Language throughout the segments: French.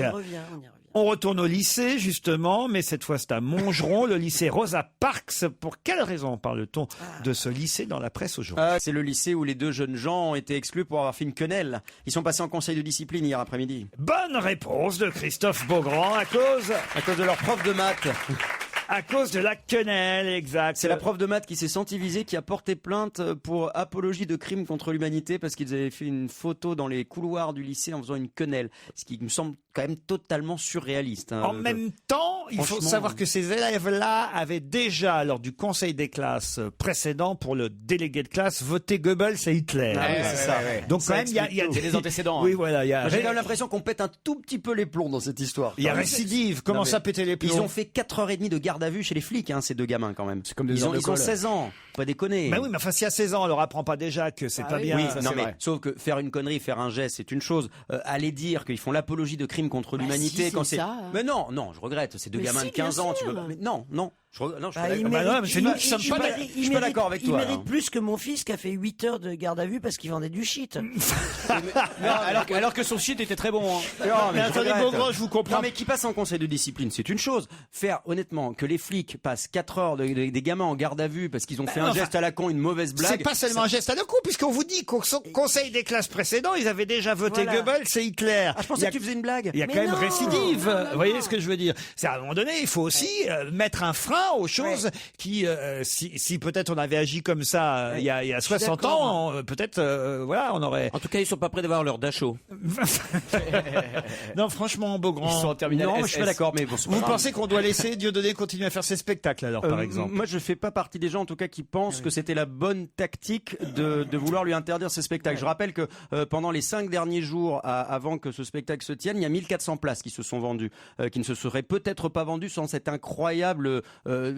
On y revient. On retourne au lycée, justement, mais cette fois c'est à Montgeron, le lycée Rosa Parks. Pour quelle raison parle-t-on de ce lycée dans la presse aujourd'hui? C'est le lycée où les deux jeunes gens ont été exclus pour avoir fait une quenelle. Ils sont passés en conseil de discipline hier après-midi. Bonne réponse de Christophe Beaugrand, à cause de leur prof de maths. À cause de la quenelle, exact. C'est la prof de maths qui s'est sentie visée, qui a porté plainte pour apologie de crime contre l'humanité parce qu'ils avaient fait une photo dans les couloirs du lycée en faisant une quenelle. Ce qui me semble quand même totalement surréaliste. En même temps, il faut savoir que ces élèves-là avaient déjà, lors du conseil des classes précédent, pour le délégué de classe, voté Goebbels et Hitler. Ah oui, c'est ça. Donc quand même, il y a des antécédents. Oui, voilà. J'ai quand même l'impression qu'on pète un tout petit peu les plombs dans cette histoire. Il y a récidive. Comment ça péter les plombs? Ils ont fait 4h30 de garde à vue chez les flics, ces deux gamins quand même. C'est comme des ils ont 16 ans. Pas déconner. Mais oui, mais enfin, si à 16 ans, on leur apprend pas déjà que c'est pas bien. Oui, non, mais sauf que faire une connerie, faire un geste, c'est une chose. Aller dire qu'ils font l'apologie de crimes contre l'humanité si, quand c'est c'est. ça. Mais non, je regrette. C'est deux gamins de 15 ans. Tu veux. Mais non. Je suis pas d'accord avec toi. Il mérite plus que mon fils qui a fait 8 heures de garde à vue parce qu'il vendait du shit. alors que son shit était très bon. Mais attendez, Beaugrand, je vous comprends. Non, mais qui passe en conseil de discipline, c'est une chose. Faire, honnêtement, que les flics passent 4 heures des gamins en garde à vue parce qu'ils ont fait un geste à la con, une mauvaise blague. C'est pas seulement un geste à la con, puisqu'on vous dit qu'au conseil des classes précédents, ils avaient déjà voté Goebbels et Hitler. Je pensais que tu faisais une blague. Il y a quand même récidive. Vous voyez ce que je veux dire? C'est à un moment donné, il faut aussi mettre un frein aux choses qui, si peut-être on avait agi comme ça il y a 60 ans, peut-être, voilà, on aurait. En tout cas, ils sont pas prêts d'avoir leur Dachau. Non, franchement, Beaugrand. Ils sont en terminale. Non, je suis pas d'accord, mais bon. Vous pensez qu'on doit laisser Dieudonné continuer à faire ses spectacles alors, par exemple? Moi, je fais pas partie des gens, en tout cas, qui pensent que c'était la bonne tactique de vouloir lui interdire ses spectacles. Je rappelle que pendant les 5 derniers jours avant que ce spectacle se tienne, il y a 1400 places qui se sont vendues, qui ne se seraient peut-être pas vendues sans cet incroyable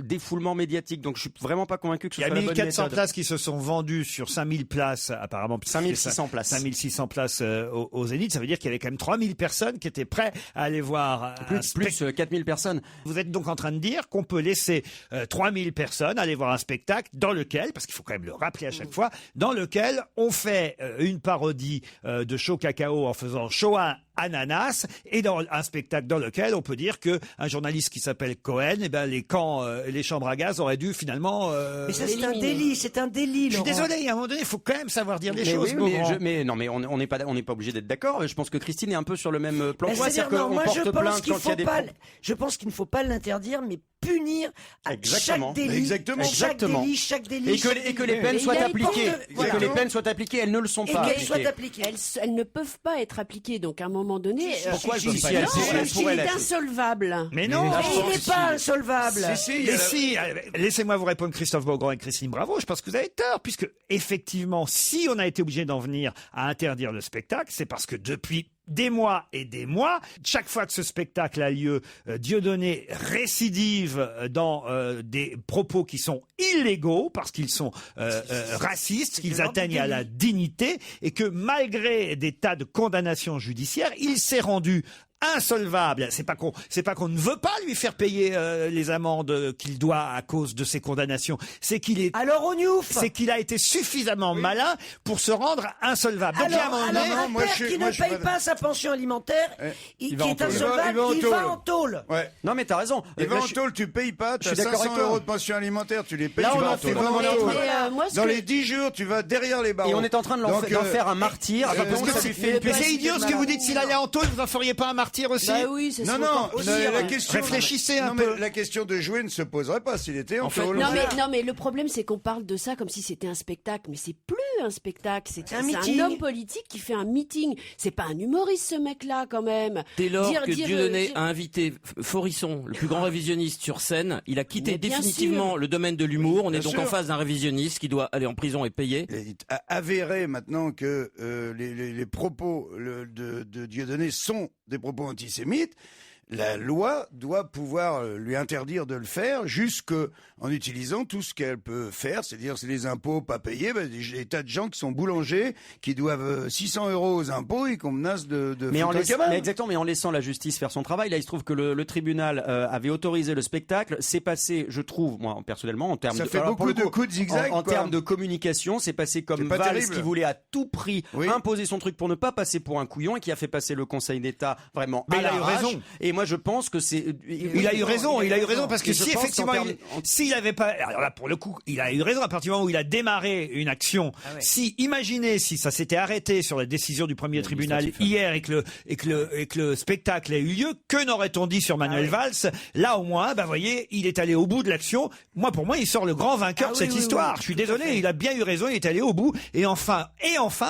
défoulement médiatique. Donc, je suis vraiment pas convaincu que ce soit la bonne méthode. Il y a 1400 places qui se sont vendues sur 5000 places, apparemment. 5600 places. 5600 places au Zénith. Ça veut dire qu'il y avait quand même 3000 personnes qui étaient prêtes à aller voir. Plus 4000 personnes. Vous êtes donc en train de dire qu'on peut laisser 3000 personnes aller voir un spectacle dans lequel, parce qu'il faut quand même le rappeler à chaque fois, dans lequel on fait une parodie de Show Cacao en faisant Show Ananas, et dans un spectacle dans lequel on peut dire que un journaliste qui s'appelle Cohen, les chambres à gaz auraient dû finalement. Mais ça c'est un délit, Je suis désolé, à un moment donné, il faut quand même savoir dire les choses. Mais on n'est pas obligé d'être d'accord. Je pense que Christine est un peu sur le même plan. Je pense qu'il ne faut pas l'interdire, mais punir à chaque délit. Chaque délit. Et que les peines soient appliquées. Que les peines soient appliquées, elles ne le sont pas. Elles ne peuvent pas être appliquées. Donc à un moment donné, pourquoi il est insolvable. Mais non, il n'est pas insolvable. Laissez-moi vous répondre, Christophe Beaugrand et Christine Bravo. Je pense que vous avez tort, puisque effectivement, si on a été obligé d'en venir à interdire le spectacle, c'est parce que depuis des mois et des mois, chaque fois que ce spectacle a lieu, Dieudonné récidive dans des propos qui sont illégaux parce qu'ils sont racistes, qu'ils atteignent à la dignité, et que malgré des tas de condamnations judiciaires, il s'est rendu insolvable. C'est pas qu'on ne veut pas lui faire payer les amendes qu'il doit à cause de ses condamnations. C'est qu'il a été suffisamment malin pour se rendre insolvable. Donc, un père qui ne paye pas sa pension alimentaire, qui est insolvable, il va en tôle. Non, mais t'as raison. Il va en tôle, tu payes pas, tu as 500 € de pension alimentaire, tu les payes, tu vas en tôle. Dans les 10 jours, tu vas derrière les barreaux. Et on est en train d'en faire un martyr. C'est idiot ce que vous dites. S'il allait en tôle, vous en feriez pas un martyr aussi? Bah oui, non, la question. Réfléchissez un peu. La question de jouer ne se poserait pas s'il était en tôle. Non, mais le problème, c'est qu'on parle de ça comme si c'était un spectacle. Mais c'est plus un spectacle. C'est un homme politique qui fait un meeting. C'est pas un humoriste, ce mec-là, quand même. Dès lors que Dieudonné a invité Forisson, le plus grand révisionniste sur scène, il a quitté définitivement le domaine de l'humour. On est donc en face d'un révisionniste qui doit aller en prison et payer. Avéré maintenant que les propos de Dieudonné sont des propos antisémites, la loi doit pouvoir lui interdire de le faire en utilisant tout ce qu'elle peut faire, c'est-à-dire c'est les impôts pas payés. Des tas de gens qui sont boulangers, qui doivent 600 € aux impôts et qu'on menace de mais en laissant la justice faire son travail. Là, il se trouve que le tribunal avait autorisé le spectacle. C'est passé, je trouve, moi personnellement, en termes ça fait beaucoup de coups de zigzag. En termes de communication, c'est passé comme Valls qui voulait à tout prix imposer son truc pour ne pas passer pour un couillon et qui a fait passer le Conseil d'État vraiment à l'arrache. Et moi, je pense que c'est. Il a eu raison parce que si effectivement, s'il avait pas, alors là pour le coup, il a eu raison à partir du moment où il a démarré une action. Imaginez si ça s'était arrêté sur la décision du premier tribunal hier et que le spectacle a eu lieu, que n'aurait-on dit sur Manuel Valls? Là au moins, voyez, il est allé au bout de l'action. Pour moi, il sort le grand vainqueur de cette histoire. Je suis désolé, il a bien eu raison, il est allé au bout. Et enfin,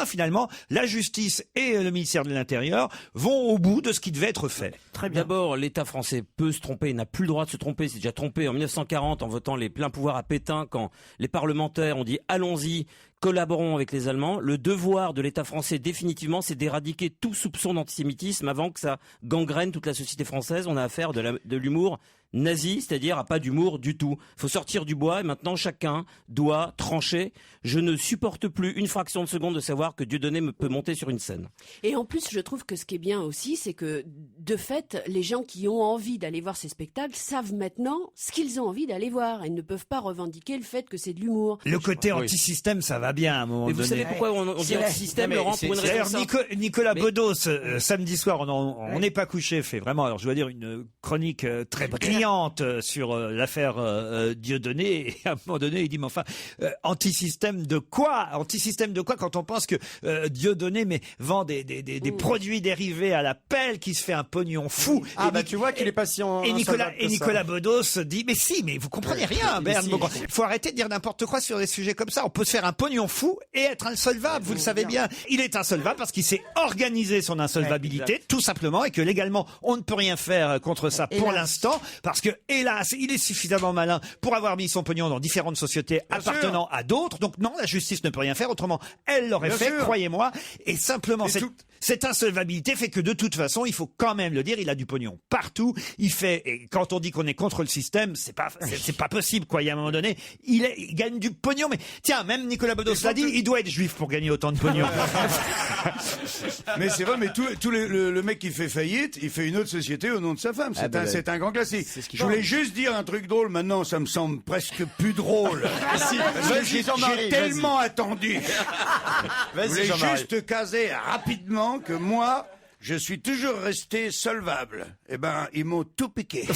finalement, la justice et le ministère de l'Intérieur vont au bout de ce qui devait être fait. Très bien. D'abord, l'État français peut se tromper, il n'a plus le droit de se tromper. Il s'est déjà trompé en 1940 en votant les pleins pouvoirs à Pétain quand les parlementaires ont dit allons-y, collaborons avec les Allemands. Le devoir de l'État français, définitivement, c'est d'éradiquer tout soupçon d'antisémitisme avant que ça gangrène toute la société française. On a affaire de l'humour nazi, c'est-à-dire à pas d'humour du tout. Il faut sortir du bois et maintenant chacun doit trancher. Je ne supporte plus une fraction de seconde de savoir que Dieudonné peut monter sur une scène. Et en plus, je trouve que ce qui est bien aussi, c'est que de fait, les gens qui ont envie d'aller voir ces spectacles savent maintenant ce qu'ils ont envie d'aller voir. Ils ne peuvent pas revendiquer le fait que c'est de l'humour. Le côté anti-système, ça va bien à un moment donné. Vous savez pourquoi on dit anti-système, Laurent, pour une raison simple. Nicolas Bedos, samedi soir, on n'est pas couché, fait vraiment, alors je dois dire, une chronique très brillante sur l'affaire Dieudonné, et à un moment donné il dit mais enfin anti-système de quoi quand on pense que Dieudonné vend des produits dérivés à la pelle, qui se fait un pognon fou. Tu vois qu'il est patient. Et Nicolas Bedos dit mais vous comprenez rien, Berne. Il faut arrêter de dire n'importe quoi sur des sujets comme ça. On peut se faire un pognon fou et être insolvable, vous le savez bien. Il est insolvable parce qu'il s'est organisé son insolvabilité, tout simplement, et que légalement on ne peut rien faire contre ça pour l'instant. Parce que, hélas, il est suffisamment malin pour avoir mis son pognon dans différentes sociétés appartenant à d'autres. Donc non, la justice ne peut rien faire. Autrement, elle l'aurait fait, croyez-moi. Et simplement, cette insolvabilité fait que de toute façon, il faut quand même le dire, il a du pognon partout. Et quand on dit qu'on est contre le système, c'est pas possible, quoi. Il y a un moment donné, il gagne du pognon. Mais tiens, même Nicolas Bedos l'a dit, il doit être juif pour gagner autant de pognon. Mais c'est vrai, mais le mec qui fait faillite, il fait une autre société au nom de sa femme. C'est un grand classique. Je voulais juste dire un truc drôle. Maintenant, ça me semble presque plus drôle. J'ai tellement attendu. Je voulais juste caser rapidement que moi, je suis toujours resté solvable. Ils m'ont tout piqué.